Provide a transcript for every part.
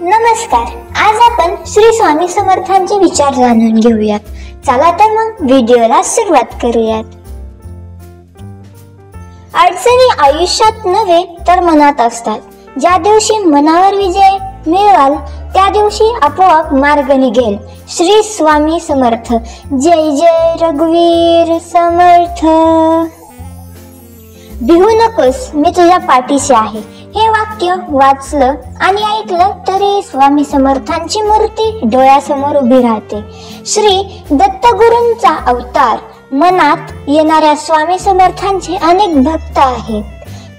नमस्कार. आज आपण श्री स्वामी समर्थांचे विचार जाणून घेऊयात. चला तर मग व्हिडिओला सुरुवात करूयात. अडचणी आयुष्यात नव्हे तर मनात असतात. ज्या दिवशी मनावर विजय मिळवाल त्या दिवशी आपोआप मार्ग निघेल. श्री स्वामी समर्थ. जय जय रघुवीर समर्थ. भिवू नकोस, मी तुझ्या पाठीशी आहे. हे वाक्य वाचलं आणि ऐकलं तरी स्वामी समर्थांची मूर्ती डोळ्यासमोर उभी राहते. श्री दत्तगुरूंचा अवतार. मनात येणाऱ्या स्वामी समर्थांचे अनेक भक्त आहेत.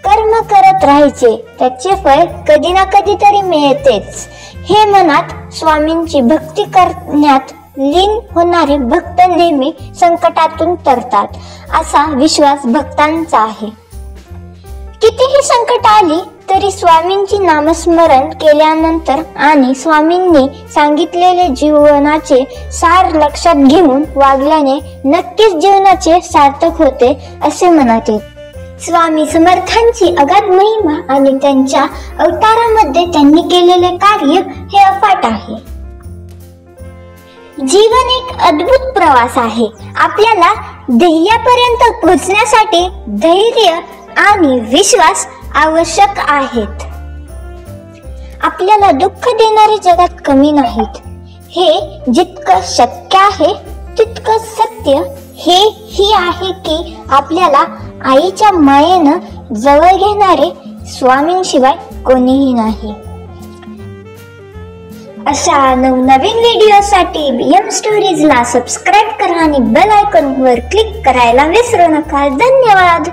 कर्म करत राहायचे, त्याचे फळ कधी ना कधी तरी मिळतेच. हे मनात स्वामींची भक्ती करण्यात लीन होणारे भक्त नेहमी संकटातून तरतात, असा विश्वास भक्तांचा आहे. कितीही संकट आली तरी स्वामींची नामस्मरण केल्यानंतर आणि स्वामींनी सांगितलेले जीवनाचे सार लक्षात घेऊन वागल्याने नक्कीच जीवनाचे सार्थक होते असे मनात येते. स्वामी समर्थांची अगाध महिमा आणि त्यांच्या अवतारामध्ये त्यांनी केलेले कार्य हे अफाट आहे. जीवन एक अद्भुत प्रवास आहे. आपल्याला ध्येयापर्यंत पोहोचण्यासाठी धैर्य आणि विश्वास आवश्यक आहेत. आपल्याला दुःख देणारे जगात कमी नाहीत. हे जितकं शक्य आहे तितकं सत्य हे ही आहे की आपल्याला आईच्या मायेनं जवळ घेणारे स्वामींशिवाय कोणीही नाही. अशा नवनवीन व्हिडिओसाठी BM स्टोरीजला सबस्क्राईब करा आणि बेल आयकॉनवर क्लिक करायला विसरू नका. धन्यवाद.